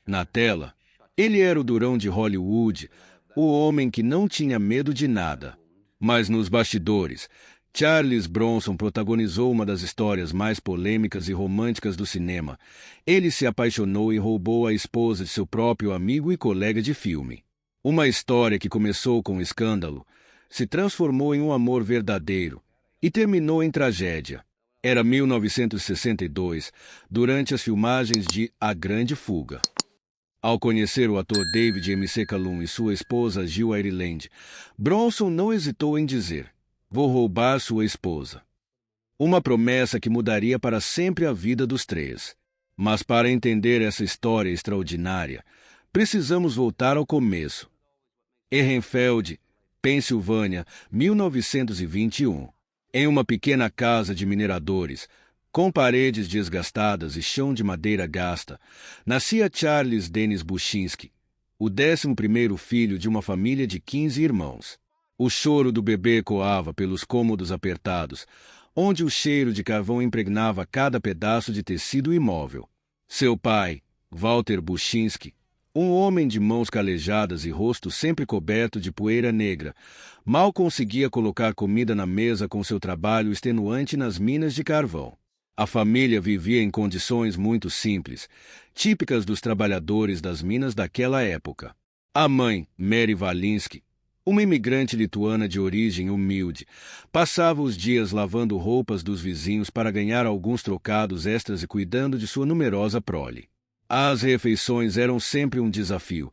Na tela, ele era o durão de Hollywood, o homem que não tinha medo de nada. Mas nos bastidores, Charles Bronson protagonizou uma das histórias mais polêmicas e românticas do cinema. Ele se apaixonou e roubou a esposa de seu próprio amigo e colega de filme. Uma história que começou com escândalo, se transformou em um amor verdadeiro e terminou em tragédia. Era 1962, durante as filmagens de A Grande Fuga. Ao conhecer o ator David McCallum e sua esposa Jill Ireland, Bronson não hesitou em dizer: "Vou roubar sua esposa." Uma promessa que mudaria para sempre a vida dos três. Mas para entender essa história extraordinária, precisamos voltar ao começo. Ehrenfeld, Pensilvânia, 1921. Em uma pequena casa de mineradores, com paredes desgastadas e chão de madeira gasta, nascia Charles Dennis Bushinsky, o 11º filho de uma família de 15 irmãos. O choro do bebê ecoava pelos cômodos apertados, onde o cheiro de carvão impregnava cada pedaço de tecido imóvel. Seu pai, Walter Bushinsky, um homem de mãos calejadas e rosto sempre coberto de poeira negra, mal conseguia colocar comida na mesa com seu trabalho extenuante nas minas de carvão. A família vivia em condições muito simples, típicas dos trabalhadores das minas daquela época. A mãe, Mary Valinsky, uma imigrante lituana de origem humilde, passava os dias lavando roupas dos vizinhos para ganhar alguns trocados extras e cuidando de sua numerosa prole. As refeições eram sempre um desafio.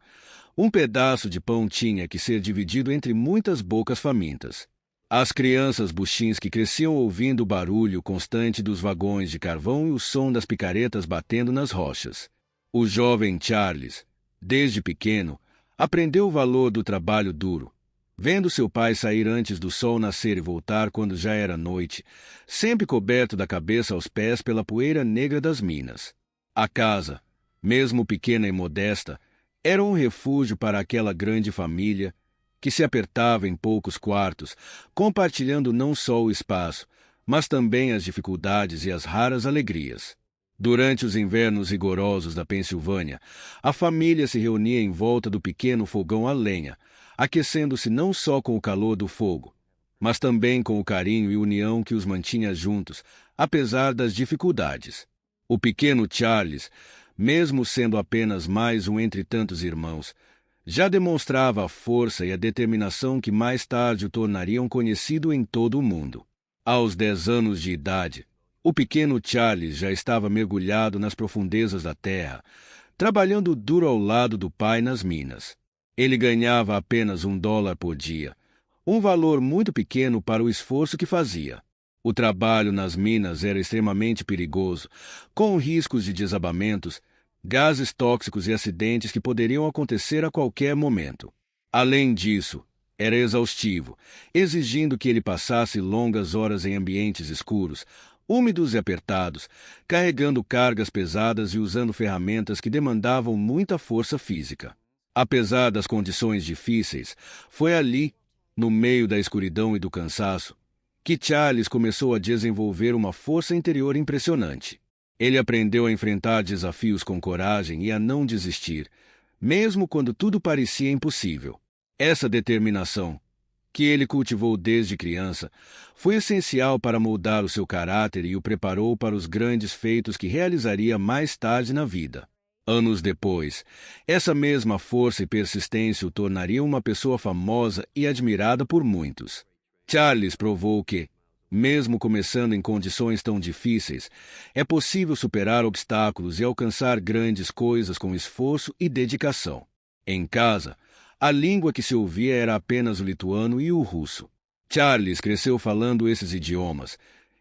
Um pedaço de pão tinha que ser dividido entre muitas bocas famintas. As crianças Bushinsky cresciam ouvindo o barulho constante dos vagões de carvão e o som das picaretas batendo nas rochas. O jovem Charles, desde pequeno, aprendeu o valor do trabalho duro. Vendo seu pai sair antes do sol nascer e voltar quando já era noite, sempre coberto da cabeça aos pés pela poeira negra das minas. A casa, mesmo pequena e modesta, era um refúgio para aquela grande família que se apertava em poucos quartos, compartilhando não só o espaço, mas também as dificuldades e as raras alegrias. Durante os invernos rigorosos da Pensilvânia, a família se reunia em volta do pequeno fogão a lenha, aquecendo-se não só com o calor do fogo, mas também com o carinho e união que os mantinha juntos, apesar das dificuldades. O pequeno Charles, mesmo sendo apenas mais um entre tantos irmãos, já demonstrava a força e a determinação que mais tarde o tornariam conhecido em todo o mundo. Aos 10 anos de idade, o pequeno Charles já estava mergulhado nas profundezas da terra, trabalhando duro ao lado do pai nas minas. Ele ganhava apenas $1 por dia, um valor muito pequeno para o esforço que fazia. O trabalho nas minas era extremamente perigoso, com riscos de desabamentos, gases tóxicos e acidentes que poderiam acontecer a qualquer momento. Além disso, era exaustivo, exigindo que ele passasse longas horas em ambientes escuros, úmidos e apertados, carregando cargas pesadas e usando ferramentas que demandavam muita força física. Apesar das condições difíceis, foi ali, no meio da escuridão e do cansaço, que Charles começou a desenvolver uma força interior impressionante. Ele aprendeu a enfrentar desafios com coragem e a não desistir, mesmo quando tudo parecia impossível. Essa determinação, que ele cultivou desde criança, foi essencial para moldar o seu caráter e o preparou para os grandes feitos que realizaria mais tarde na vida. Anos depois, essa mesma força e persistência o tornariam uma pessoa famosa e admirada por muitos. Charles provou que, mesmo começando em condições tão difíceis, é possível superar obstáculos e alcançar grandes coisas com esforço e dedicação. Em casa, a língua que se ouvia era apenas o lituano e o russo. Charles cresceu falando esses idiomas,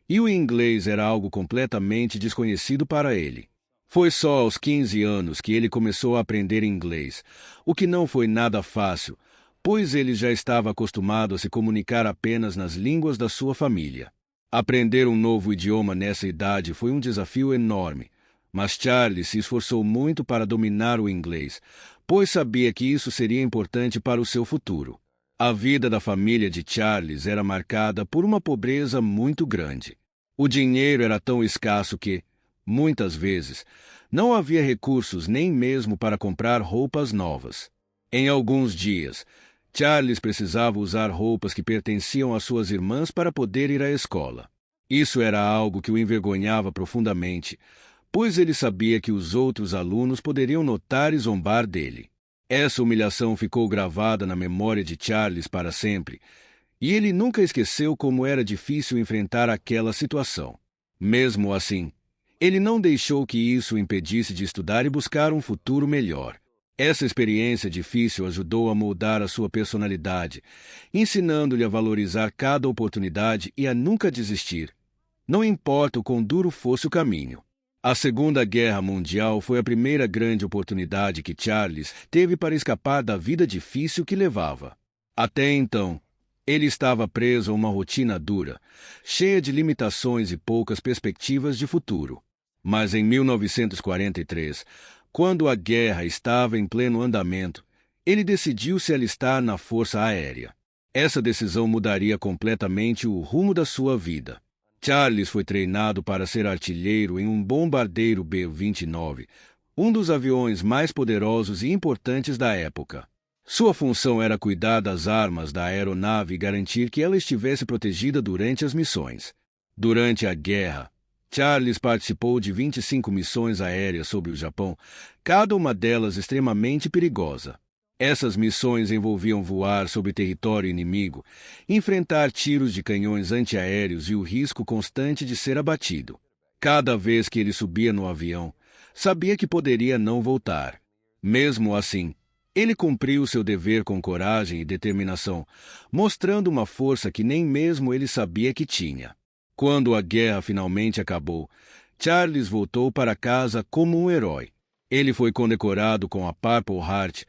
e o inglês era algo completamente desconhecido para ele. Foi só aos 15 anos que ele começou a aprender inglês, o que não foi nada fácil, pois ele já estava acostumado a se comunicar apenas nas línguas da sua família. Aprender um novo idioma nessa idade foi um desafio enorme, mas Charles se esforçou muito para dominar o inglês, pois sabia que isso seria importante para o seu futuro. A vida da família de Charles era marcada por uma pobreza muito grande. O dinheiro era tão escasso que, muitas vezes, Não havia recursos nem mesmo para comprar roupas novas. Em alguns dias, Charles precisava usar roupas que pertenciam às suas irmãs para poder ir à escola. Isso era algo que o envergonhava profundamente, pois ele sabia que os outros alunos poderiam notar e zombar dele. Essa humilhação ficou gravada na memória de Charles para sempre, e ele nunca esqueceu como era difícil enfrentar aquela situação. Mesmo assim, ele não deixou que isso o impedisse de estudar e buscar um futuro melhor. Essa experiência difícil ajudou a moldar a sua personalidade, ensinando-lhe a valorizar cada oportunidade e a nunca desistir, não importa o quão duro fosse o caminho. A Segunda Guerra Mundial foi a primeira grande oportunidade que Charles teve para escapar da vida difícil que levava. Até então, ele estava preso a uma rotina dura, cheia de limitações e poucas perspectivas de futuro. Mas em 1943, quando a guerra estava em pleno andamento, ele decidiu se alistar na Força Aérea. Essa decisão mudaria completamente o rumo da sua vida. Charles foi treinado para ser artilheiro em um bombardeiro B-29, um dos aviões mais poderosos e importantes da época. Sua função era cuidar das armas da aeronave e garantir que ela estivesse protegida durante as missões. Durante a guerra, Charles participou de 25 missões aéreas sobre o Japão, cada uma delas extremamente perigosa. Essas missões envolviam voar sobre território inimigo, enfrentar tiros de canhões antiaéreos e o risco constante de ser abatido. Cada vez que ele subia no avião, sabia que poderia não voltar. Mesmo assim, ele cumpriu seu dever com coragem e determinação, mostrando uma força que nem mesmo ele sabia que tinha. Quando a guerra finalmente acabou, Charles voltou para casa como um herói. Ele foi condecorado com a Purple Heart,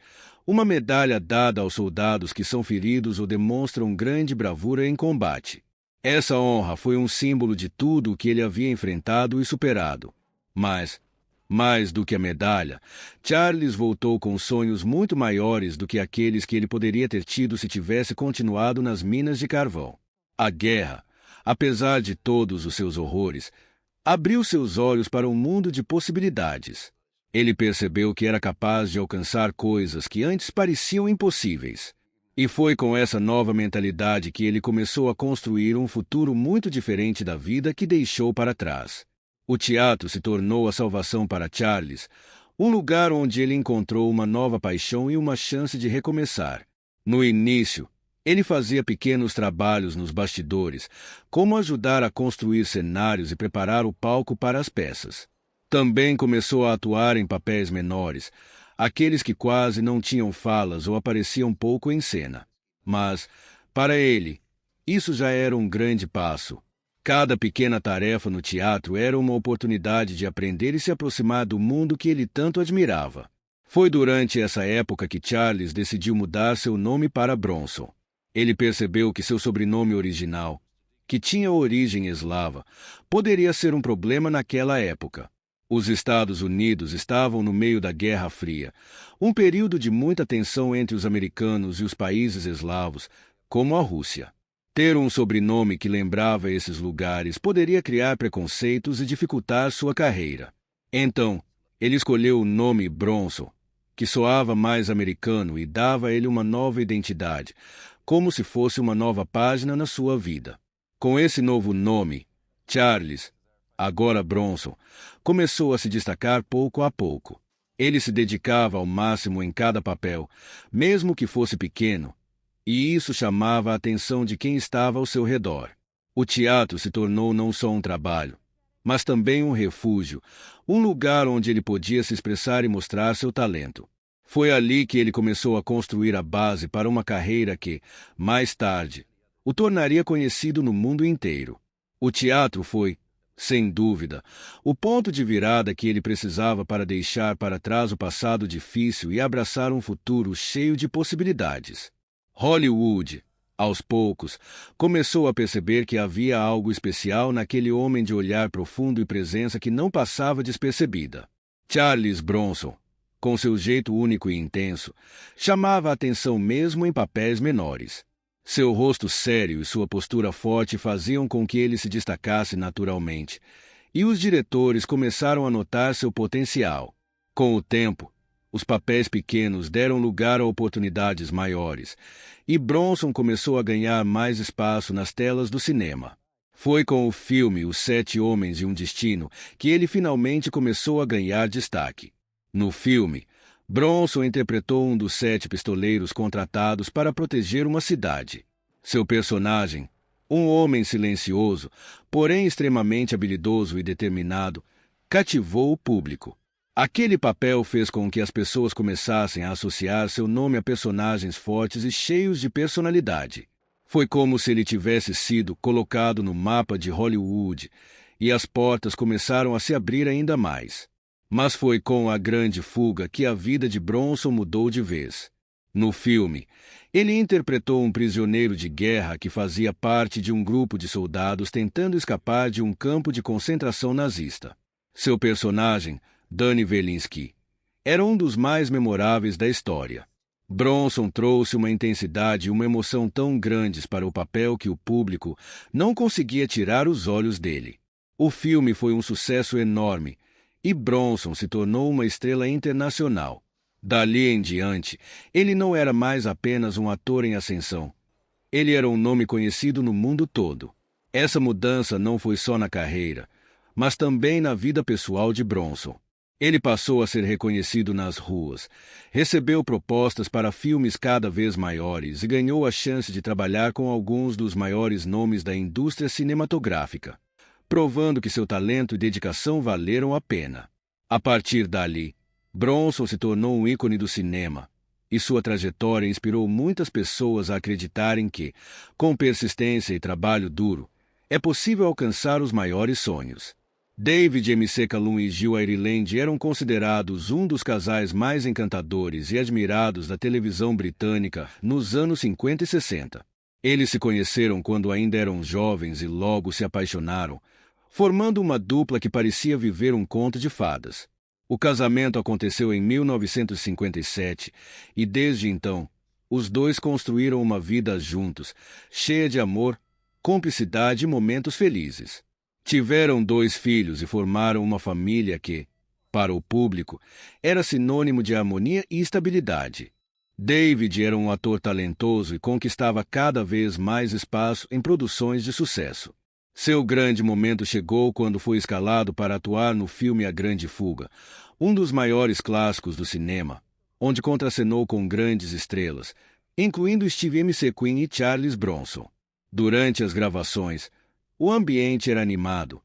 uma medalha dada aos soldados que são feridos ou demonstram grande bravura em combate. Essa honra foi um símbolo de tudo o que ele havia enfrentado e superado. Mas, mais do que a medalha, Charles voltou com sonhos muito maiores do que aqueles que ele poderia ter tido se tivesse continuado nas minas de carvão. A guerra, apesar de todos os seus horrores, abriu seus olhos para um mundo de possibilidades. Ele percebeu que era capaz de alcançar coisas que antes pareciam impossíveis. E foi com essa nova mentalidade que ele começou a construir um futuro muito diferente da vida que deixou para trás. O teatro se tornou a salvação para Charles, um lugar onde ele encontrou uma nova paixão e uma chance de recomeçar. No início, ele fazia pequenos trabalhos nos bastidores, como ajudar a construir cenários e preparar o palco para as peças. Também começou a atuar em papéis menores, aqueles que quase não tinham falas ou apareciam pouco em cena. Mas, para ele, isso já era um grande passo. Cada pequena tarefa no teatro era uma oportunidade de aprender e se aproximar do mundo que ele tanto admirava. Foi durante essa época que Charles decidiu mudar seu nome para Bronson. Ele percebeu que seu sobrenome original, que tinha origem eslava, poderia ser um problema naquela época. Os Estados Unidos estavam no meio da Guerra Fria, um período de muita tensão entre os americanos e os países eslavos, como a Rússia. Ter um sobrenome que lembrava esses lugares poderia criar preconceitos e dificultar sua carreira. Então, ele escolheu o nome Bronson, que soava mais americano e dava a ele uma nova identidade, como se fosse uma nova página na sua vida. Com esse novo nome, Charles, agora Bronson, começou a se destacar pouco a pouco. Ele se dedicava ao máximo em cada papel, mesmo que fosse pequeno, e isso chamava a atenção de quem estava ao seu redor. O teatro se tornou não só um trabalho, mas também um refúgio, um lugar onde ele podia se expressar e mostrar seu talento. Foi ali que ele começou a construir a base para uma carreira que, mais tarde, o tornaria conhecido no mundo inteiro. O teatro foi, sem dúvida, o ponto de virada que ele precisava para deixar para trás o passado difícil e abraçar um futuro cheio de possibilidades. Hollywood, aos poucos, começou a perceber que havia algo especial naquele homem de olhar profundo e presença que não passava despercebida. Charles Bronson, com seu jeito único e intenso, chamava a atenção mesmo em papéis menores. Seu rosto sério e sua postura forte faziam com que ele se destacasse naturalmente, e os diretores começaram a notar seu potencial. Com o tempo, os papéis pequenos deram lugar a oportunidades maiores, e Bronson começou a ganhar mais espaço nas telas do cinema. Foi com o filme Os Sete Homens e um Destino que ele finalmente começou a ganhar destaque. No filme, Bronson interpretou um dos 7 pistoleiros contratados para proteger uma cidade. Seu personagem, um homem silencioso, porém extremamente habilidoso e determinado, cativou o público. Aquele papel fez com que as pessoas começassem a associar seu nome a personagens fortes e cheios de personalidade. Foi como se ele tivesse sido colocado no mapa de Hollywood, e as portas começaram a se abrir ainda mais. Mas foi com A Grande Fuga que a vida de Bronson mudou de vez. No filme, ele interpretou um prisioneiro de guerra que fazia parte de um grupo de soldados tentando escapar de um campo de concentração nazista. Seu personagem, Danny Velinsky, era um dos mais memoráveis da história. Bronson trouxe uma intensidade e uma emoção tão grandes para o papel que o público não conseguia tirar os olhos dele. O filme foi um sucesso enorme e Bronson se tornou uma estrela internacional. Dali em diante, ele não era mais apenas um ator em ascensão. Ele era um nome conhecido no mundo todo. Essa mudança não foi só na carreira, mas também na vida pessoal de Bronson. Ele passou a ser reconhecido nas ruas, recebeu propostas para filmes cada vez maiores e ganhou a chance de trabalhar com alguns dos maiores nomes da indústria cinematográfica, provando que seu talento e dedicação valeram a pena. A partir dali, Bronson se tornou um ícone do cinema, e sua trajetória inspirou muitas pessoas a acreditarem que, com persistência e trabalho duro, é possível alcançar os maiores sonhos. David McCallum e Jill Ireland eram considerados um dos casais mais encantadores e admirados da televisão britânica nos anos 50 e 60. Eles se conheceram quando ainda eram jovens e logo se apaixonaram, formando uma dupla que parecia viver um conto de fadas. O casamento aconteceu em 1957 e, desde então, os dois construíram uma vida juntos, cheia de amor, cumplicidade e momentos felizes. Tiveram 2 filhos e formaram uma família que, para o público, era sinônimo de harmonia e estabilidade. David era um ator talentoso e conquistava cada vez mais espaço em produções de sucesso. Seu grande momento chegou quando foi escalado para atuar no filme A Grande Fuga, um dos maiores clássicos do cinema, onde contracenou com grandes estrelas, incluindo Steve McQueen e Charles Bronson. Durante as gravações, o ambiente era animado,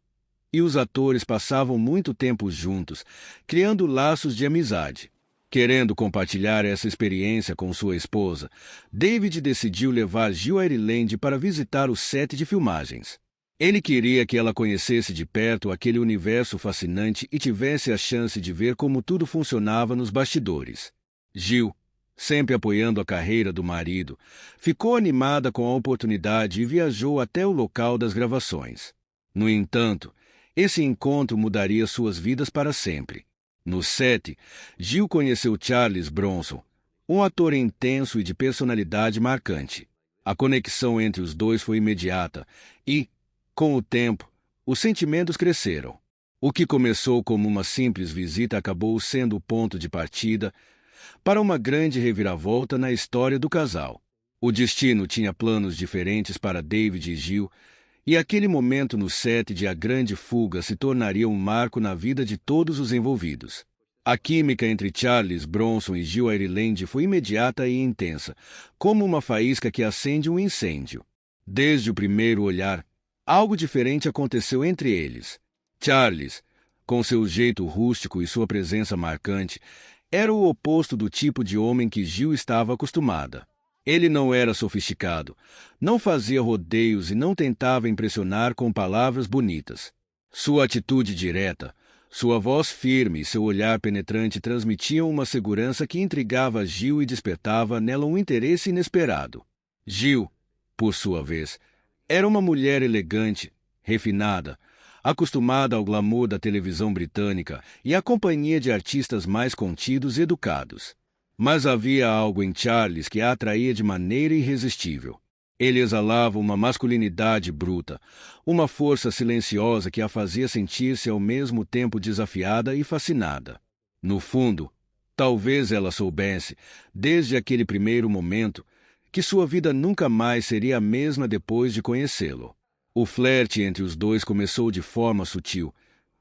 e os atores passavam muito tempo juntos, criando laços de amizade. Querendo compartilhar essa experiência com sua esposa, David decidiu levar Jill Ireland para visitar o set de filmagens. Ele queria que ela conhecesse de perto aquele universo fascinante e tivesse a chance de ver como tudo funcionava nos bastidores. Jill, sempre apoiando a carreira do marido, ficou animada com a oportunidade e viajou até o local das gravações. No entanto, esse encontro mudaria suas vidas para sempre. No set, Jill conheceu Charles Bronson, um ator intenso e de personalidade marcante. A conexão entre os dois foi imediata e, com o tempo, os sentimentos cresceram. O que começou como uma simples visita acabou sendo o ponto de partida para uma grande reviravolta na história do casal. O destino tinha planos diferentes para David e Jill, e aquele momento no set de A Grande Fuga se tornaria um marco na vida de todos os envolvidos. A química entre Charles Bronson e Jill Ireland foi imediata e intensa, como uma faísca que acende um incêndio. Desde o primeiro olhar, algo diferente aconteceu entre eles. Charles, com seu jeito rústico e sua presença marcante, era o oposto do tipo de homem que Jill estava acostumada. Ele não era sofisticado, não fazia rodeios e não tentava impressionar com palavras bonitas. Sua atitude direta, sua voz firme e seu olhar penetrante transmitiam uma segurança que intrigava Jill e despertava nela um interesse inesperado. Jill, por sua vez, era uma mulher elegante, refinada, acostumada ao glamour da televisão britânica e à companhia de artistas mais contidos e educados. Mas havia algo em Charles que a atraía de maneira irresistível. Ele exalava uma masculinidade bruta, uma força silenciosa que a fazia sentir-se ao mesmo tempo desafiada e fascinada. No fundo, talvez ela soubesse, desde aquele primeiro momento, que sua vida nunca mais seria a mesma depois de conhecê-lo. O flerte entre os dois começou de forma sutil,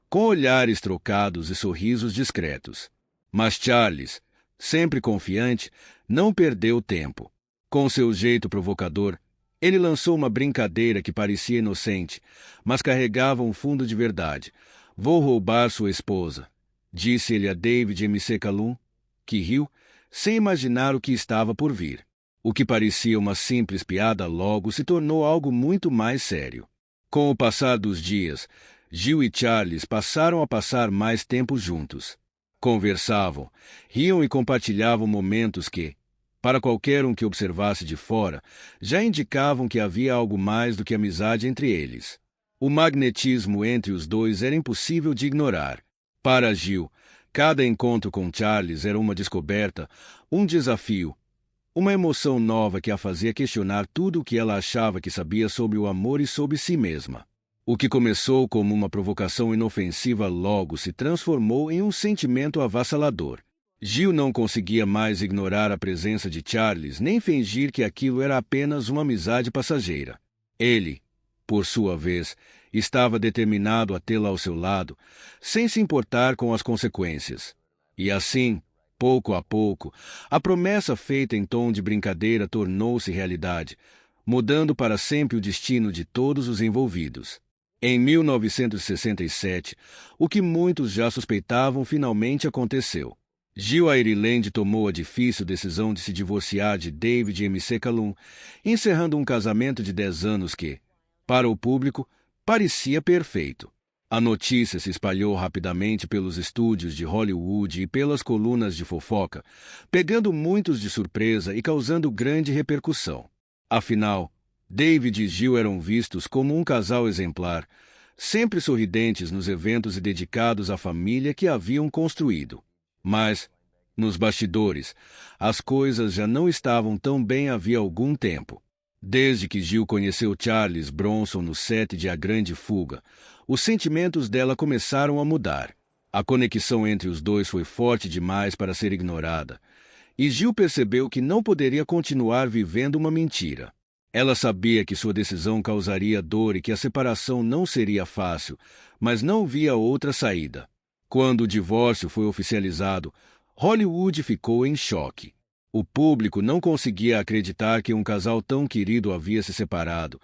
com olhares trocados e sorrisos discretos. Mas Charles, sempre confiante, não perdeu tempo. Com seu jeito provocador, ele lançou uma brincadeira que parecia inocente, mas carregava um fundo de verdade. "Vou roubar sua esposa", disse ele a David McCallum, que riu, sem imaginar o que estava por vir. O que parecia uma simples piada logo se tornou algo muito mais sério. Com o passar dos dias, Jill e Charles passaram a passar mais tempo juntos. Conversavam, riam e compartilhavam momentos que, para qualquer um que observasse de fora, já indicavam que havia algo mais do que amizade entre eles. O magnetismo entre os dois era impossível de ignorar. Para Jill, cada encontro com Charles era uma descoberta, um desafio, uma emoção nova que a fazia questionar tudo o que ela achava que sabia sobre o amor e sobre si mesma. O que começou como uma provocação inofensiva logo se transformou em um sentimento avassalador. Jill não conseguia mais ignorar a presença de Charles, nem fingir que aquilo era apenas uma amizade passageira. Ele, por sua vez, estava determinado a tê-la ao seu lado, sem se importar com as consequências. E assim, pouco a pouco, a promessa feita em tom de brincadeira tornou-se realidade, mudando para sempre o destino de todos os envolvidos. Em 1967, o que muitos já suspeitavam finalmente aconteceu. Jill Ireland tomou a difícil decisão de se divorciar de David McCallum, encerrando um casamento de 10 anos que, para o público, parecia perfeito. A notícia se espalhou rapidamente pelos estúdios de Hollywood e pelas colunas de fofoca, pegando muitos de surpresa e causando grande repercussão. Afinal, David e Jill eram vistos como um casal exemplar, sempre sorridentes nos eventos e dedicados à família que haviam construído. Mas, nos bastidores, as coisas já não estavam tão bem havia algum tempo. Desde que Jill conheceu Charles Bronson no set de A Grande Fuga, os sentimentos dela começaram a mudar. A conexão entre os dois foi forte demais para ser ignorada, e Jill percebeu que não poderia continuar vivendo uma mentira. Ela sabia que sua decisão causaria dor e que a separação não seria fácil, mas não via outra saída. Quando o divórcio foi oficializado, Hollywood ficou em choque. O público não conseguia acreditar que um casal tão querido havia se separado,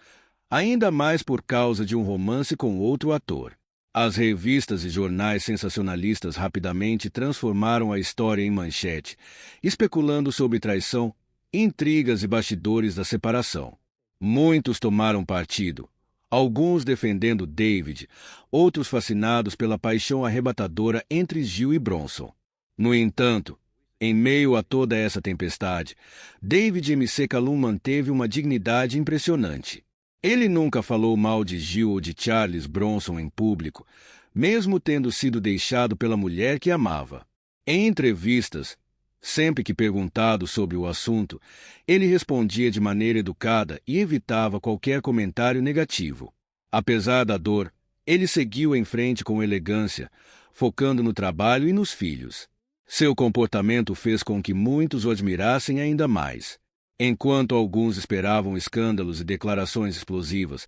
ainda mais por causa de um romance com outro ator. As revistas e jornais sensacionalistas rapidamente transformaram a história em manchete, especulando sobre traição, intrigas e bastidores da separação. Muitos tomaram partido, alguns defendendo David, outros fascinados pela paixão arrebatadora entre Jill e Bronson. No entanto, em meio a toda essa tempestade, David McCallum manteve uma dignidade impressionante. Ele nunca falou mal de Jill ou de Charles Bronson em público, mesmo tendo sido deixado pela mulher que amava. Em entrevistas, sempre que perguntado sobre o assunto, ele respondia de maneira educada e evitava qualquer comentário negativo. Apesar da dor, ele seguiu em frente com elegância, focando no trabalho e nos filhos. Seu comportamento fez com que muitos o admirassem ainda mais. Enquanto alguns esperavam escândalos e declarações explosivas,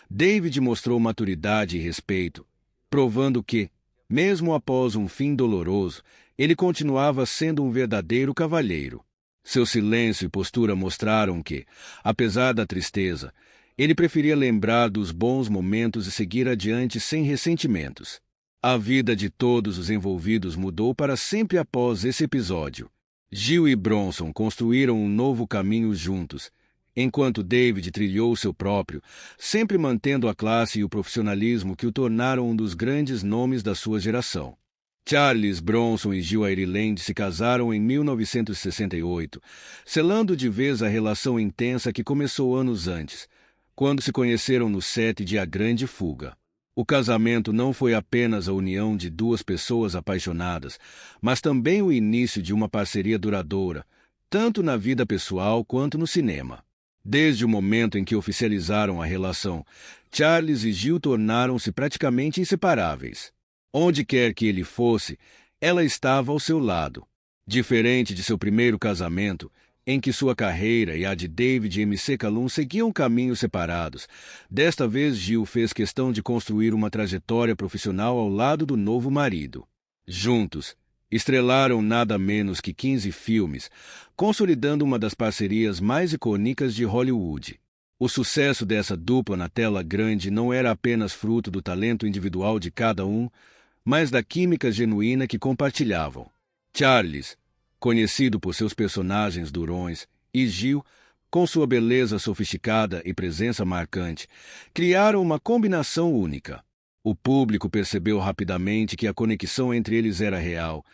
David mostrou maturidade e respeito, provando que, mesmo após um fim doloroso, ele continuava sendo um verdadeiro cavalheiro. Seu silêncio e postura mostraram que, apesar da tristeza, ele preferia lembrar dos bons momentos e seguir adiante sem ressentimentos. A vida de todos os envolvidos mudou para sempre após esse episódio. Jill e Bronson construíram um novo caminho juntos, enquanto David trilhou seu próprio, sempre mantendo a classe e o profissionalismo que o tornaram um dos grandes nomes da sua geração. Charles Bronson e Jill Ireland se casaram em 1968, selando de vez a relação intensa que começou anos antes, quando se conheceram no set de A Grande Fuga. O casamento não foi apenas a união de duas pessoas apaixonadas, mas também o início de uma parceria duradoura, tanto na vida pessoal quanto no cinema. Desde o momento em que oficializaram a relação, Charles e Jill tornaram-se praticamente inseparáveis. Onde quer que ele fosse, ela estava ao seu lado. Diferente de seu primeiro casamento, em que sua carreira e a de David McCallum seguiam caminhos separados, desta vez Jill fez questão de construir uma trajetória profissional ao lado do novo marido. Juntos, estrelaram nada menos que 15 filmes, consolidando uma das parcerias mais icônicas de Hollywood. O sucesso dessa dupla na tela grande não era apenas fruto do talento individual de cada um, mas da química genuína que compartilhavam. Charles, conhecido por seus personagens durões, e Jill, com sua beleza sofisticada e presença marcante, criaram uma combinação única. O público percebeu rapidamente que a conexão entre eles era real,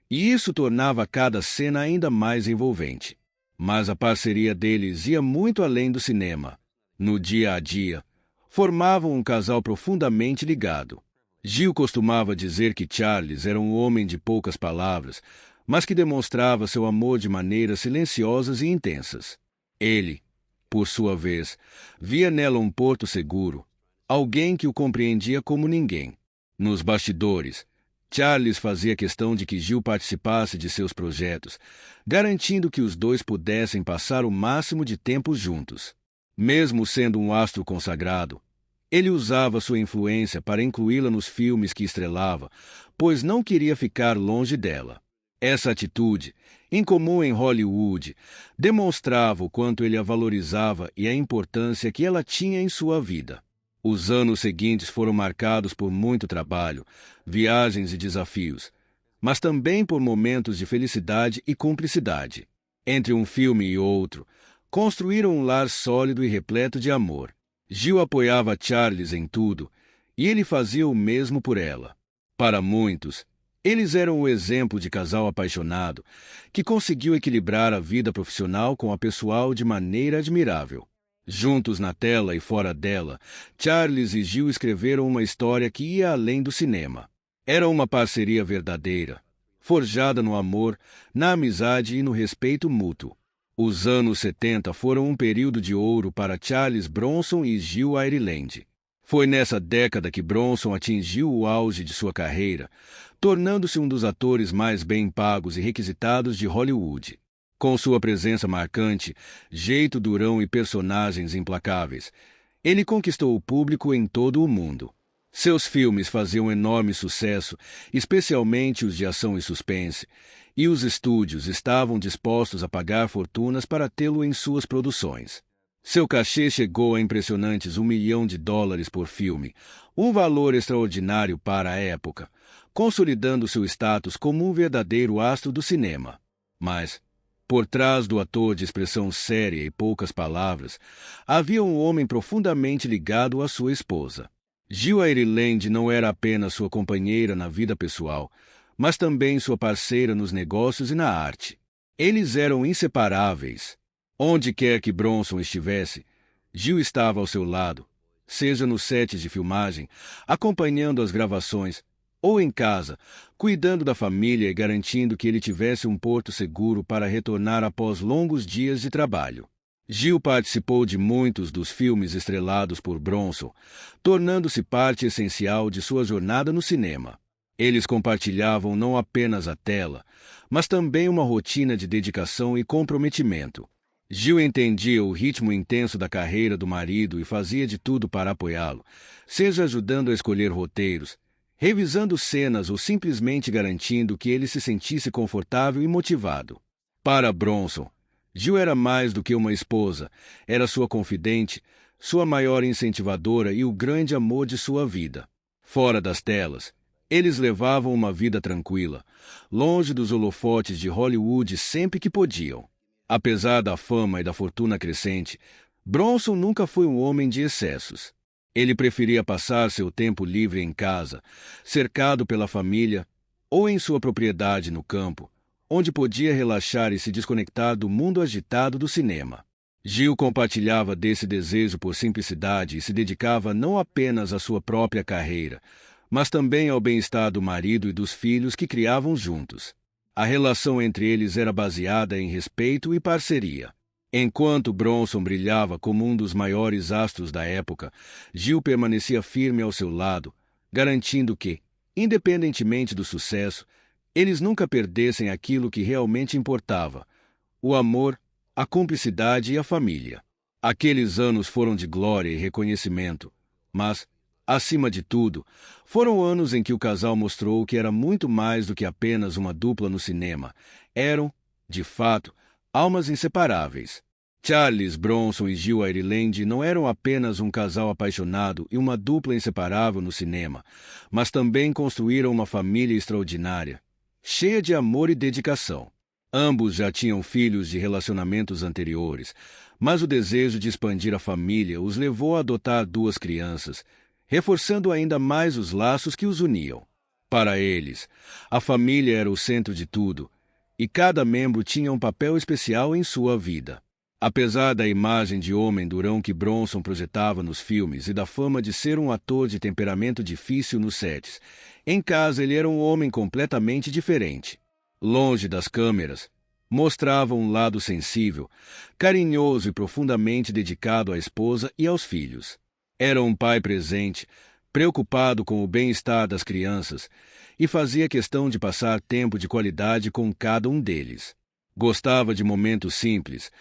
e isso tornava cada cena ainda mais envolvente. Mas a parceria deles ia muito além do cinema. No dia a dia, formavam um casal profundamente ligado. Jill costumava dizer que Charles era um homem de poucas palavras, mas que demonstrava seu amor de maneiras silenciosas e intensas. Ele, por sua vez, via nela um porto seguro, alguém que o compreendia como ninguém. Nos bastidores, Charles fazia questão de que Jill participasse de seus projetos, garantindo que os dois pudessem passar o máximo de tempo juntos. Mesmo sendo um astro consagrado, ele usava sua influência para incluí-la nos filmes que estrelava, pois não queria ficar longe dela. Essa atitude, incomum em Hollywood, demonstrava o quanto ele a valorizava e a importância que ela tinha em sua vida. Os anos seguintes foram marcados por muito trabalho, viagens e desafios, mas também por momentos de felicidade e cumplicidade. Entre um filme e outro, construíram um lar sólido e repleto de amor. Jill apoiava Charles em tudo, e ele fazia o mesmo por ela. Para muitos, eles eram o exemplo de casal apaixonado, que conseguiu equilibrar a vida profissional com a pessoal de maneira admirável. Juntos na tela e fora dela, Charles e Jill escreveram uma história que ia além do cinema. Era uma parceria verdadeira, forjada no amor, na amizade e no respeito mútuo. Os anos 70 foram um período de ouro para Charles Bronson e Jill Ireland. Foi nessa década que Bronson atingiu o auge de sua carreira, tornando-se um dos atores mais bem pagos e requisitados de Hollywood. Com sua presença marcante, jeito durão e personagens implacáveis, ele conquistou o público em todo o mundo. Seus filmes faziam enorme sucesso, especialmente os de ação e suspense, e os estúdios estavam dispostos a pagar fortunas para tê-lo em suas produções. Seu cachê chegou a impressionantes $1 milhão por filme, um valor extraordinário para a época, consolidando seu status como um verdadeiro astro do cinema. Mas, por trás do ator de expressão séria e poucas palavras, havia um homem profundamente ligado à sua esposa. Jill Ireland não era apenas sua companheira na vida pessoal, mas também sua parceira nos negócios e na arte. Eles eram inseparáveis. Onde quer que Bronson estivesse, Jill estava ao seu lado, seja nos sets de filmagem, acompanhando as gravações, ou em casa, cuidando da família e garantindo que ele tivesse um porto seguro para retornar após longos dias de trabalho. Jill participou de muitos dos filmes estrelados por Bronson, tornando-se parte essencial de sua jornada no cinema. Eles compartilhavam não apenas a tela, mas também uma rotina de dedicação e comprometimento. Jill entendia o ritmo intenso da carreira do marido e fazia de tudo para apoiá-lo, seja ajudando a escolher roteiros, revisando cenas ou simplesmente garantindo que ele se sentisse confortável e motivado. Para Bronson, Jill era mais do que uma esposa, era sua confidente, sua maior incentivadora e o grande amor de sua vida. Fora das telas, eles levavam uma vida tranquila, longe dos holofotes de Hollywood sempre que podiam. Apesar da fama e da fortuna crescente, Bronson nunca foi um homem de excessos. Ele preferia passar seu tempo livre em casa, cercado pela família, ou em sua propriedade no campo, onde podia relaxar e se desconectar do mundo agitado do cinema. Jill compartilhava desse desejo por simplicidade e se dedicava não apenas à sua própria carreira, mas também ao bem-estar do marido e dos filhos que criavam juntos. A relação entre eles era baseada em respeito e parceria. Enquanto Bronson brilhava como um dos maiores astros da época, Jill permanecia firme ao seu lado, garantindo que, independentemente do sucesso, eles nunca perdessem aquilo que realmente importava: o amor, a cumplicidade e a família. Aqueles anos foram de glória e reconhecimento, mas, acima de tudo, foram anos em que o casal mostrou que era muito mais do que apenas uma dupla no cinema. Eram, de fato, almas inseparáveis. Charles Bronson e Jill Ireland não eram apenas um casal apaixonado e uma dupla inseparável no cinema, mas também construíram uma família extraordinária, cheia de amor e dedicação. Ambos já tinham filhos de relacionamentos anteriores, mas o desejo de expandir a família os levou a adotar 2 crianças, reforçando ainda mais os laços que os uniam. Para eles, a família era o centro de tudo, e cada membro tinha um papel especial em sua vida. Apesar da imagem de homem durão que Bronson projetava nos filmes e da fama de ser um ator de temperamento difícil nos sets, em casa ele era um homem completamente diferente. Longe das câmeras, mostrava um lado sensível, carinhoso e profundamente dedicado à esposa e aos filhos. Era um pai presente, preocupado com o bem-estar das crianças, e fazia questão de passar tempo de qualidade com cada um deles. Gostava de momentos simples,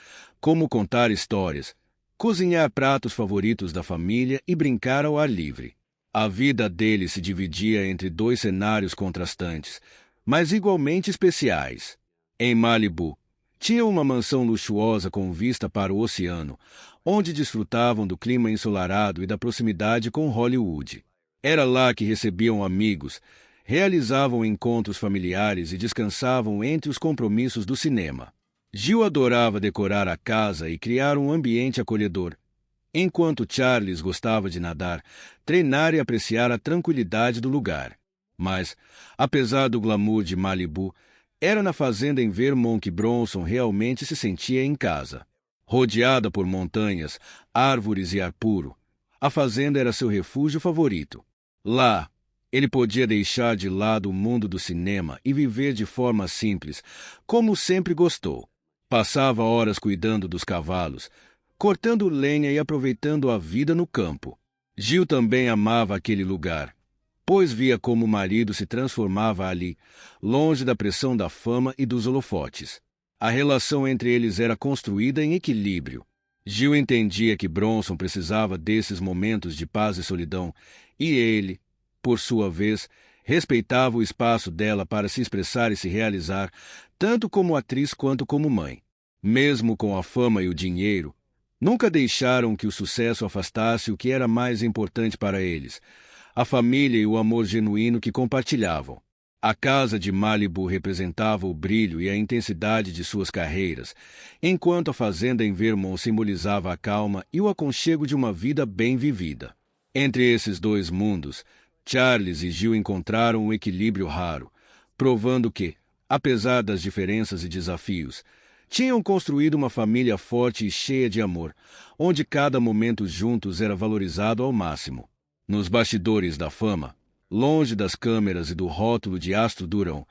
como contar histórias, cozinhar pratos favoritos da família e brincar ao ar livre. A vida dele se dividia entre 2 cenários contrastantes, mas igualmente especiais. Em Malibu, tinha uma mansão luxuosa com vista para o oceano, onde desfrutavam do clima ensolarado e da proximidade com Hollywood. Era lá que recebiam amigos, realizavam encontros familiares e descansavam entre os compromissos do cinema. Jill adorava decorar a casa e criar um ambiente acolhedor, enquanto Charles gostava de nadar, treinar e apreciar a tranquilidade do lugar. Mas, apesar do glamour de Malibu, era na fazenda em Vermont que Bronson realmente se sentia em casa. Rodeada por montanhas, árvores e ar puro, a fazenda era seu refúgio favorito. Lá, ele podia deixar de lado o mundo do cinema e viver de forma simples, como sempre gostou. Passava horas cuidando dos cavalos, cortando lenha e aproveitando a vida no campo. Jill também amava aquele lugar, pois via como o marido se transformava ali, longe da pressão da fama e dos holofotes. A relação entre eles era construída em equilíbrio. Jill entendia que Bronson precisava desses momentos de paz e solidão, e ele, por sua vez, respeitava o espaço dela para se expressar e se realizar, tanto como atriz quanto como mãe. Mesmo com a fama e o dinheiro, nunca deixaram que o sucesso afastasse o que era mais importante para eles: a família e o amor genuíno que compartilhavam. A casa de Malibu representava o brilho e a intensidade de suas carreiras, enquanto a fazenda em Vermont simbolizava a calma e o aconchego de uma vida bem vivida. Entre esses 2 mundos, Charles e Jill encontraram um equilíbrio raro, provando que, apesar das diferenças e desafios, tinham construído uma família forte e cheia de amor, onde cada momento juntos era valorizado ao máximo. Nos bastidores da fama, longe das câmeras e do rótulo de astro durão,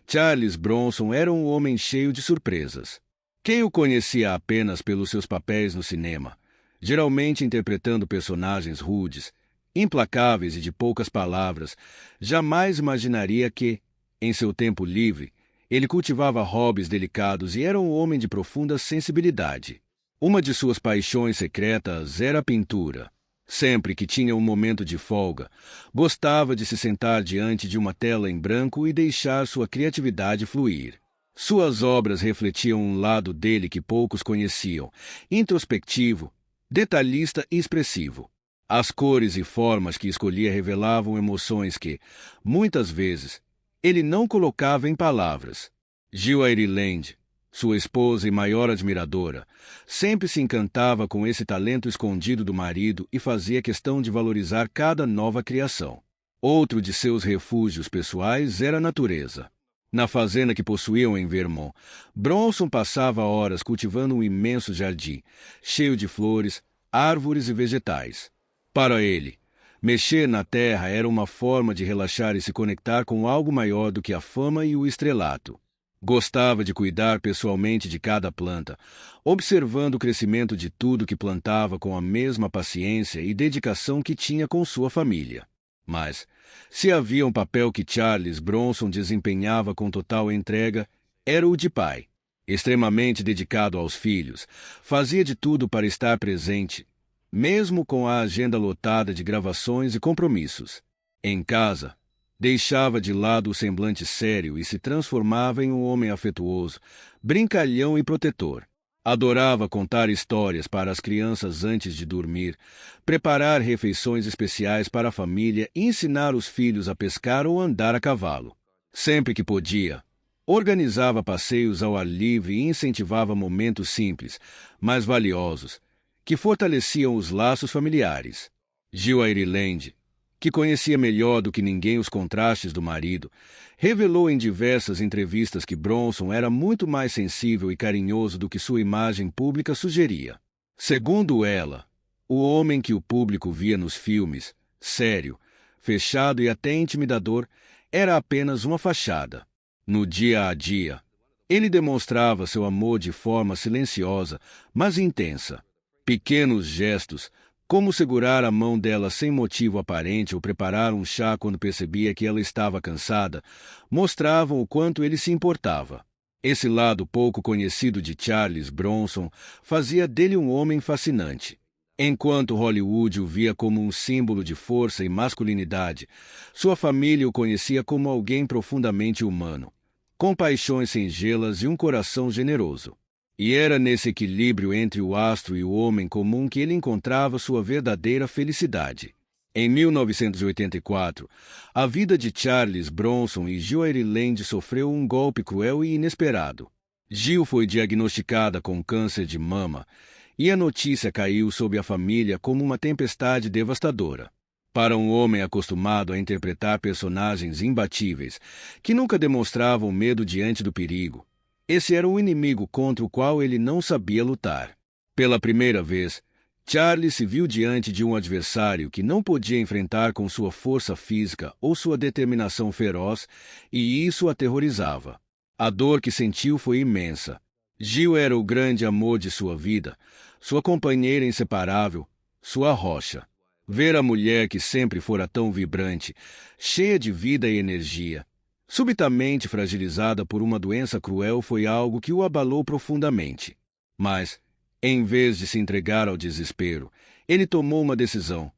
Charles Bronson era um homem cheio de surpresas. Quem o conhecia apenas pelos seus papéis no cinema, geralmente interpretando personagens rudes, implacáveis e de poucas palavras, jamais imaginaria que, em seu tempo livre, ele cultivava hobbies delicados e era um homem de profunda sensibilidade. Uma de suas paixões secretas era a pintura. Sempre que tinha um momento de folga, gostava de se sentar diante de uma tela em branco e deixar sua criatividade fluir. Suas obras refletiam um lado dele que poucos conheciam, introspectivo, detalhista e expressivo. As cores e formas que escolhia revelavam emoções que, muitas vezes, ele não colocava em palavras. Jill Ireland, sua esposa e maior admiradora, sempre se encantava com esse talento escondido do marido e fazia questão de valorizar cada nova criação. Outro de seus refúgios pessoais era a natureza. Na fazenda que possuíam em Vermont, Bronson passava horas cultivando um imenso jardim, cheio de flores, árvores e vegetais. Para ele, mexer na terra era uma forma de relaxar e se conectar com algo maior do que a fama e o estrelato. Gostava de cuidar pessoalmente de cada planta, observando o crescimento de tudo que plantava com a mesma paciência e dedicação que tinha com sua família. Mas, se havia um papel que Charles Bronson desempenhava com total entrega, era o de pai. Extremamente dedicado aos filhos, fazia de tudo para estar presente, mesmo com a agenda lotada de gravações e compromissos. Em casa, deixava de lado o semblante sério e se transformava em um homem afetuoso, brincalhão e protetor. Adorava contar histórias para as crianças antes de dormir, preparar refeições especiais para a família e ensinar os filhos a pescar ou andar a cavalo. Sempre que podia, organizava passeios ao ar livre e incentivava momentos simples, mas valiosos, que fortaleciam os laços familiares. Jill Ireland, que conhecia melhor do que ninguém os contrastes do marido, revelou em diversas entrevistas que Bronson era muito mais sensível e carinhoso do que sua imagem pública sugeria. Segundo ela, o homem que o público via nos filmes, sério, fechado e até intimidador, era apenas uma fachada. No dia a dia, ele demonstrava seu amor de forma silenciosa, mas intensa. Pequenos gestos, como segurar a mão dela sem motivo aparente ou preparar um chá quando percebia que ela estava cansada, mostravam o quanto ele se importava. Esse lado pouco conhecido de Charles Bronson fazia dele um homem fascinante. Enquanto Hollywood o via como um símbolo de força e masculinidade, sua família o conhecia como alguém profundamente humano, com paixões singelas e um coração generoso. E era nesse equilíbrio entre o astro e o homem comum que ele encontrava sua verdadeira felicidade. Em 1984, a vida de Charles Bronson e Jill Ireland sofreu um golpe cruel e inesperado. Jill foi diagnosticada com câncer de mama, e a notícia caiu sobre a família como uma tempestade devastadora. Para um homem acostumado a interpretar personagens imbatíveis, que nunca demonstravam medo diante do perigo, esse era o inimigo contra o qual ele não sabia lutar. Pela primeira vez, Charlie se viu diante de um adversário que não podia enfrentar com sua força física ou sua determinação feroz, e isso o aterrorizava. A dor que sentiu foi imensa. Jill era o grande amor de sua vida, sua companheira inseparável, sua rocha. Ver a mulher que sempre fora tão vibrante, cheia de vida e energia, subitamente fragilizada por uma doença cruel foi algo que o abalou profundamente. Mas, em vez de se entregar ao desespero, ele tomou uma decisão.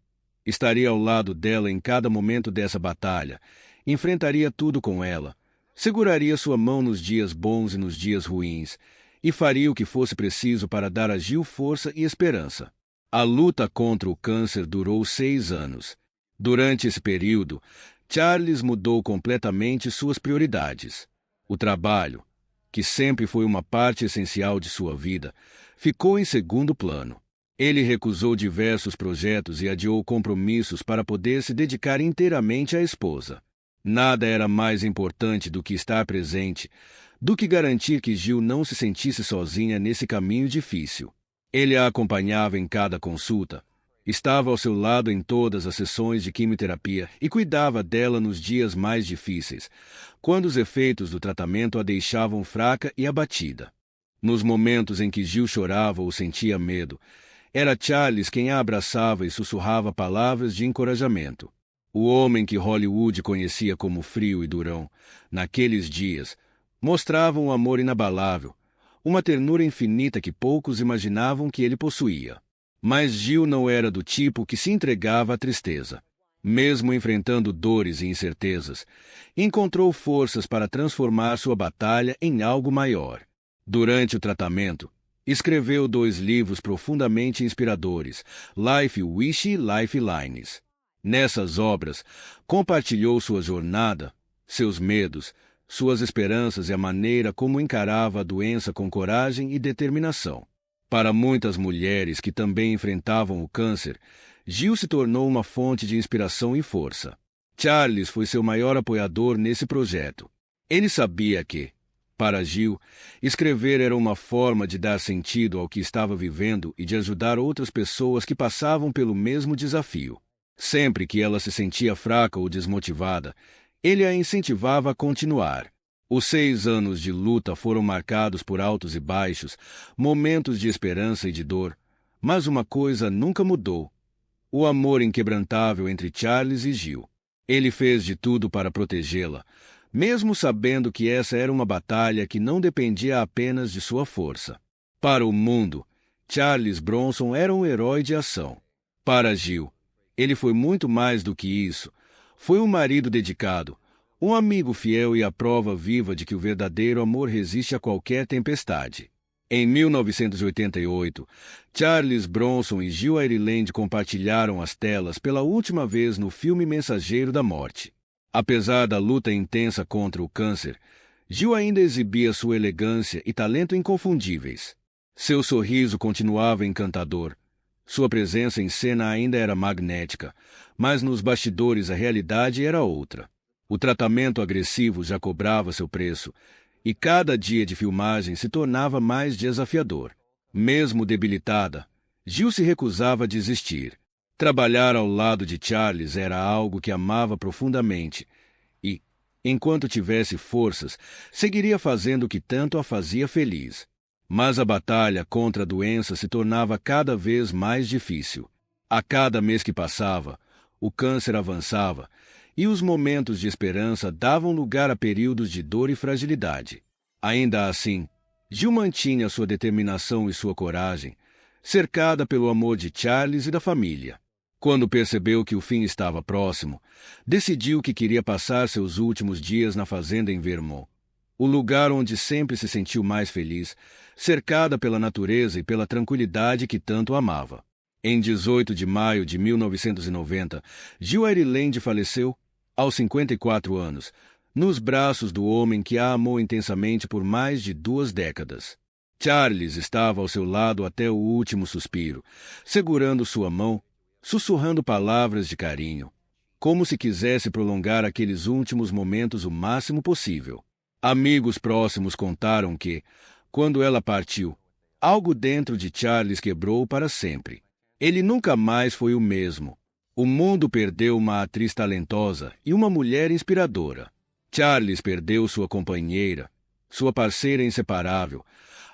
Estaria ao lado dela em cada momento dessa batalha, enfrentaria tudo com ela, seguraria sua mão nos dias bons e nos dias ruins, e faria o que fosse preciso para dar a Jill força e esperança. A luta contra o câncer durou 6 anos. Durante esse período, Charles mudou completamente suas prioridades. O trabalho, que sempre foi uma parte essencial de sua vida, ficou em segundo plano. Ele recusou diversos projetos e adiou compromissos para poder se dedicar inteiramente à esposa. Nada era mais importante do que estar presente, do que garantir que Jill não se sentisse sozinha nesse caminho difícil. Ele a acompanhava em cada consulta, estava ao seu lado em todas as sessões de quimioterapia e cuidava dela nos dias mais difíceis, quando os efeitos do tratamento a deixavam fraca e abatida. Nos momentos em que Jill chorava ou sentia medo, era Charles quem a abraçava e sussurrava palavras de encorajamento. O homem que Hollywood conhecia como frio e durão, naqueles dias, mostrava um amor inabalável, uma ternura infinita que poucos imaginavam que ele possuía. Mas Jill não era do tipo que se entregava à tristeza. Mesmo enfrentando dores e incertezas, encontrou forças para transformar sua batalha em algo maior. Durante o tratamento, escreveu 2 livros profundamente inspiradores, Life Wish e Lifelines. Nessas obras, compartilhou sua jornada, seus medos, suas esperanças e a maneira como encarava a doença com coragem e determinação. Para muitas mulheres que também enfrentavam o câncer, Jill se tornou uma fonte de inspiração e força. Charles foi seu maior apoiador nesse projeto. Ele sabia que, para Jill, escrever era uma forma de dar sentido ao que estava vivendo e de ajudar outras pessoas que passavam pelo mesmo desafio. Sempre que ela se sentia fraca ou desmotivada, ele a incentivava a continuar. Os 6 anos de luta foram marcados por altos e baixos, momentos de esperança e de dor, mas uma coisa nunca mudou: o amor inquebrantável entre Charles e Jill. Ele fez de tudo para protegê-la, mesmo sabendo que essa era uma batalha que não dependia apenas de sua força. Para o mundo, Charles Bronson era um herói de ação. Para Jill, ele foi muito mais do que isso. Foi um marido dedicado, um amigo fiel e a prova viva de que o verdadeiro amor resiste a qualquer tempestade. Em 1988, Charles Bronson e Jill Ireland compartilharam as telas pela última vez no filme Mensageiro da Morte. Apesar da luta intensa contra o câncer, Jill ainda exibia sua elegância e talento inconfundíveis. Seu sorriso continuava encantador. Sua presença em cena ainda era magnética, mas nos bastidores a realidade era outra. O tratamento agressivo já cobrava seu preço, e cada dia de filmagem se tornava mais desafiador. Mesmo debilitada, Jill se recusava a desistir. Trabalhar ao lado de Charles era algo que amava profundamente e, enquanto tivesse forças, seguiria fazendo o que tanto a fazia feliz. Mas a batalha contra a doença se tornava cada vez mais difícil. A cada mês que passava, o câncer avançava, e os momentos de esperança davam lugar a períodos de dor e fragilidade. Ainda assim, Jill mantinha sua determinação e sua coragem, cercada pelo amor de Charles e da família. Quando percebeu que o fim estava próximo, decidiu que queria passar seus últimos dias na fazenda em Vermont, o lugar onde sempre se sentiu mais feliz, cercada pela natureza e pela tranquilidade que tanto amava. Em 18 de maio de 1990, Jill Ireland faleceu aos 54 anos, nos braços do homem que a amou intensamente por mais de 2 décadas. Charles estava ao seu lado até o último suspiro, segurando sua mão, sussurrando palavras de carinho, como se quisesse prolongar aqueles últimos momentos o máximo possível. Amigos próximos contaram que, quando ela partiu, algo dentro de Charles quebrou para sempre. Ele nunca mais foi o mesmo. O mundo perdeu uma atriz talentosa e uma mulher inspiradora. Charles perdeu sua companheira, sua parceira inseparável,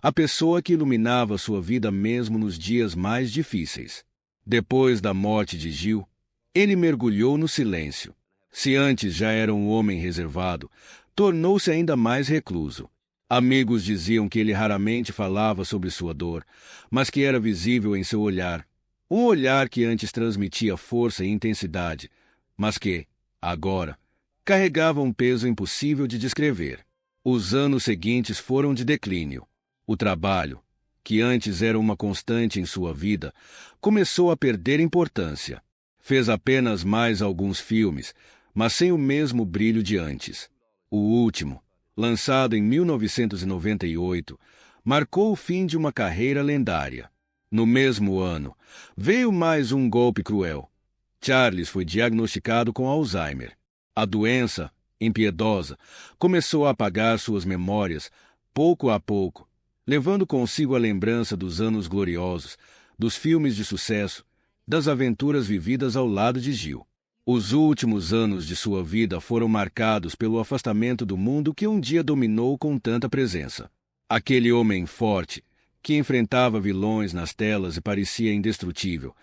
a pessoa que iluminava sua vida mesmo nos dias mais difíceis. Depois da morte de Jill, ele mergulhou no silêncio. Se antes já era um homem reservado, tornou-se ainda mais recluso. Amigos diziam que ele raramente falava sobre sua dor, mas que era visível em seu olhar. Um olhar que antes transmitia força e intensidade, mas que, agora, carregava um peso impossível de descrever. Os anos seguintes foram de declínio. O trabalho, que antes era uma constante em sua vida, começou a perder importância. Fez apenas mais alguns filmes, mas sem o mesmo brilho de antes. O último, lançado em 1998, marcou o fim de uma carreira lendária. No mesmo ano, veio mais um golpe cruel. Charles foi diagnosticado com Alzheimer. A doença, impiedosa, começou a apagar suas memórias, pouco a pouco, levando consigo a lembrança dos anos gloriosos, dos filmes de sucesso, das aventuras vividas ao lado de Jill. Os últimos anos de sua vida foram marcados pelo afastamento do mundo que um dia dominou com tanta presença. Aquele homem forte, que enfrentava vilões nas telas e parecia indestrutível,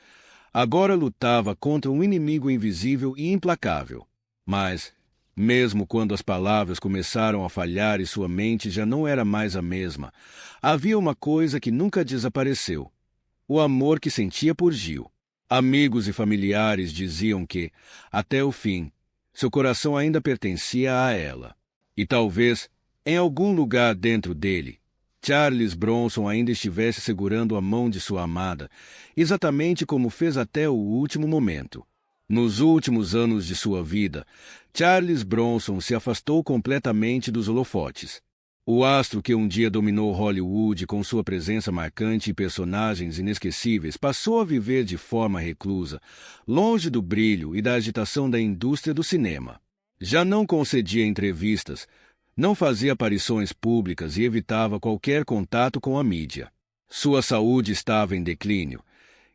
agora lutava contra um inimigo invisível e implacável. Mas, mesmo quando as palavras começaram a falhar e sua mente já não era mais a mesma, havia uma coisa que nunca desapareceu: o amor que sentia por Jill. Amigos e familiares diziam que, até o fim, seu coração ainda pertencia a ela. E talvez, em algum lugar dentro dele, Charles Bronson ainda estivesse segurando a mão de sua amada, exatamente como fez até o último momento. Nos últimos anos de sua vida, Charles Bronson se afastou completamente dos holofotes. O astro que um dia dominou Hollywood com sua presença marcante e personagens inesquecíveis passou a viver de forma reclusa, longe do brilho e da agitação da indústria do cinema. Já não concedia entrevistas, não fazia aparições públicas e evitava qualquer contato com a mídia. Sua saúde estava em declínio,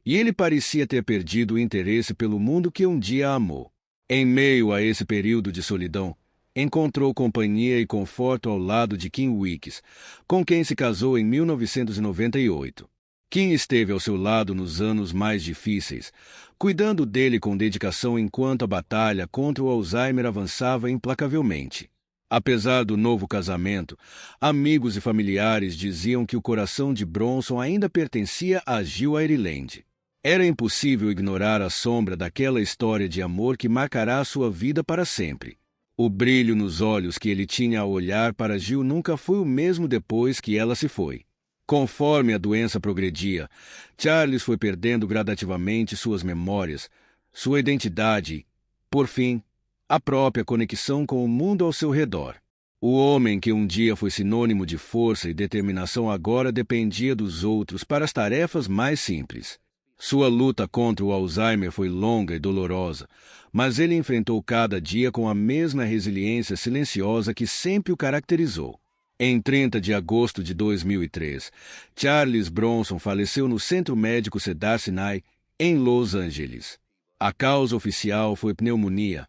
e ele parecia ter perdido o interesse pelo mundo que um dia amou. Em meio a esse período de solidão, encontrou companhia e conforto ao lado de Kim Weeks, com quem se casou em 1998. Kim esteve ao seu lado nos anos mais difíceis, cuidando dele com dedicação enquanto a batalha contra o Alzheimer avançava implacavelmente. Apesar do novo casamento, amigos e familiares diziam que o coração de Bronson ainda pertencia a Jill Ireland. Era impossível ignorar a sombra daquela história de amor que marcará sua vida para sempre. O brilho nos olhos que ele tinha ao olhar para Jill nunca foi o mesmo depois que ela se foi. Conforme a doença progredia, Charles foi perdendo gradativamente suas memórias, sua identidade e, por fim, a própria conexão com o mundo ao seu redor. O homem que um dia foi sinônimo de força e determinação agora dependia dos outros para as tarefas mais simples. Sua luta contra o Alzheimer foi longa e dolorosa, mas ele enfrentou cada dia com a mesma resiliência silenciosa que sempre o caracterizou. Em 30 de agosto de 2003, Charles Bronson faleceu no Centro Médico Cedars-Sinai, em Los Angeles. A causa oficial foi pneumonia,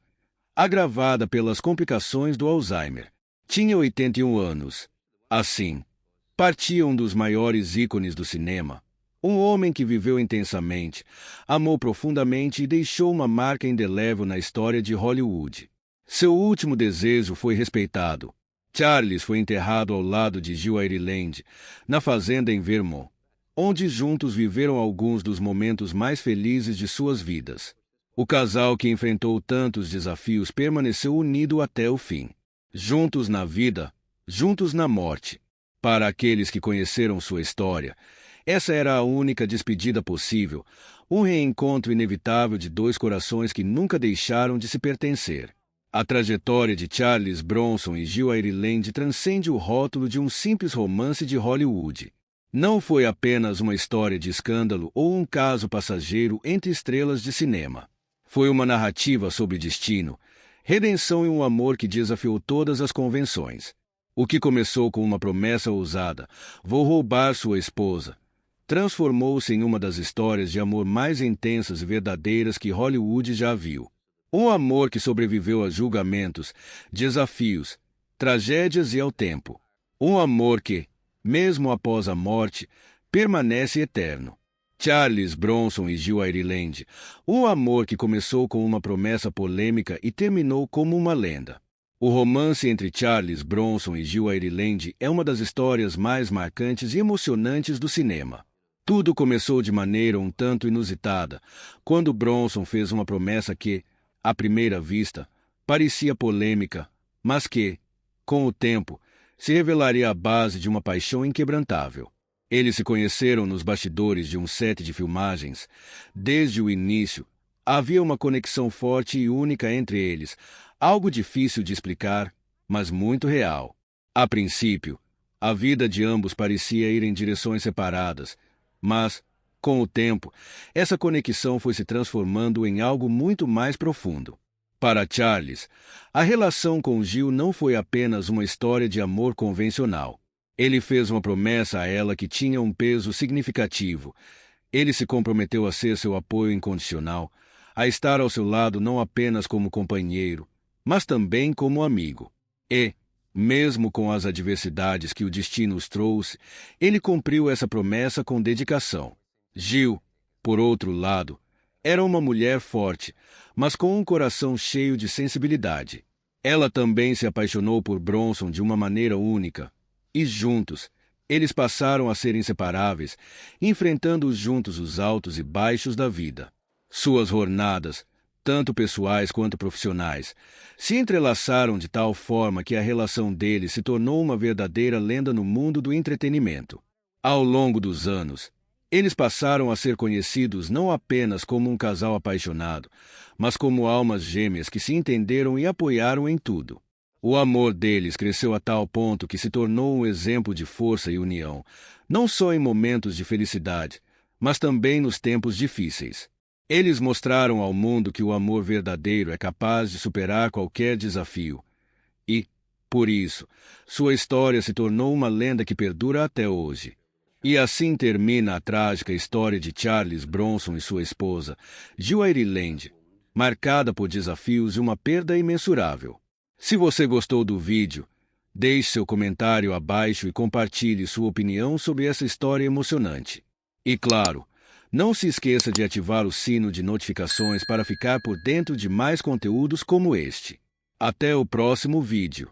agravada pelas complicações do Alzheimer. Tinha 81 anos. Assim, partia um dos maiores ícones do cinema, um homem que viveu intensamente, amou profundamente e deixou uma marca indelével na história de Hollywood. Seu último desejo foi respeitado. Charles foi enterrado ao lado de Jill Ireland, na fazenda em Vermont, onde juntos viveram alguns dos momentos mais felizes de suas vidas. O casal que enfrentou tantos desafios permaneceu unido até o fim. Juntos na vida, juntos na morte. Para aqueles que conheceram sua história, essa era a única despedida possível, um reencontro inevitável de dois corações que nunca deixaram de se pertencer. A trajetória de Charles Bronson e Jill Ireland transcende o rótulo de um simples romance de Hollywood. Não foi apenas uma história de escândalo ou um caso passageiro entre estrelas de cinema. Foi uma narrativa sobre destino, redenção e um amor que desafiou todas as convenções. O que começou com uma promessa ousada, vou roubar sua esposa, transformou-se em uma das histórias de amor mais intensas e verdadeiras que Hollywood já viu. Um amor que sobreviveu a julgamentos, desafios, tragédias e ao tempo. Um amor que, mesmo após a morte, permanece eterno. Charles Bronson e Jill Ireland, um amor que começou com uma promessa polêmica e terminou como uma lenda. O romance entre Charles Bronson e Jill Ireland é uma das histórias mais marcantes e emocionantes do cinema. Tudo começou de maneira um tanto inusitada, quando Bronson fez uma promessa que, à primeira vista, parecia polêmica, mas que, com o tempo, se revelaria a base de uma paixão inquebrantável. Eles se conheceram nos bastidores de um set de filmagens. Desde o início, havia uma conexão forte e única entre eles, algo difícil de explicar, mas muito real. A princípio, a vida de ambos parecia ir em direções separadas, mas, com o tempo, essa conexão foi se transformando em algo muito mais profundo. Para Charles, a relação com Jill não foi apenas uma história de amor convencional. Ele fez uma promessa a ela que tinha um peso significativo. Ele se comprometeu a ser seu apoio incondicional, a estar ao seu lado não apenas como companheiro, mas também como amigo. E, mesmo com as adversidades que o destino os trouxe, ele cumpriu essa promessa com dedicação. Jill, por outro lado, era uma mulher forte, mas com um coração cheio de sensibilidade. Ela também se apaixonou por Bronson de uma maneira única, e juntos, eles passaram a ser inseparáveis, enfrentando juntos os altos e baixos da vida. Suas jornadas, tanto pessoais quanto profissionais, se entrelaçaram de tal forma que a relação deles se tornou uma verdadeira lenda no mundo do entretenimento. Ao longo dos anos, eles passaram a ser conhecidos não apenas como um casal apaixonado, mas como almas gêmeas que se entenderam e apoiaram em tudo. O amor deles cresceu a tal ponto que se tornou um exemplo de força e união, não só em momentos de felicidade, mas também nos tempos difíceis. Eles mostraram ao mundo que o amor verdadeiro é capaz de superar qualquer desafio. E, por isso, sua história se tornou uma lenda que perdura até hoje. E assim termina a trágica história de Charles Bronson e sua esposa, Jill Ireland, marcada por desafios e uma perda imensurável. Se você gostou do vídeo, deixe seu comentário abaixo e compartilhe sua opinião sobre essa história emocionante. E claro, não se esqueça de ativar o sino de notificações para ficar por dentro de mais conteúdos como este. Até o próximo vídeo.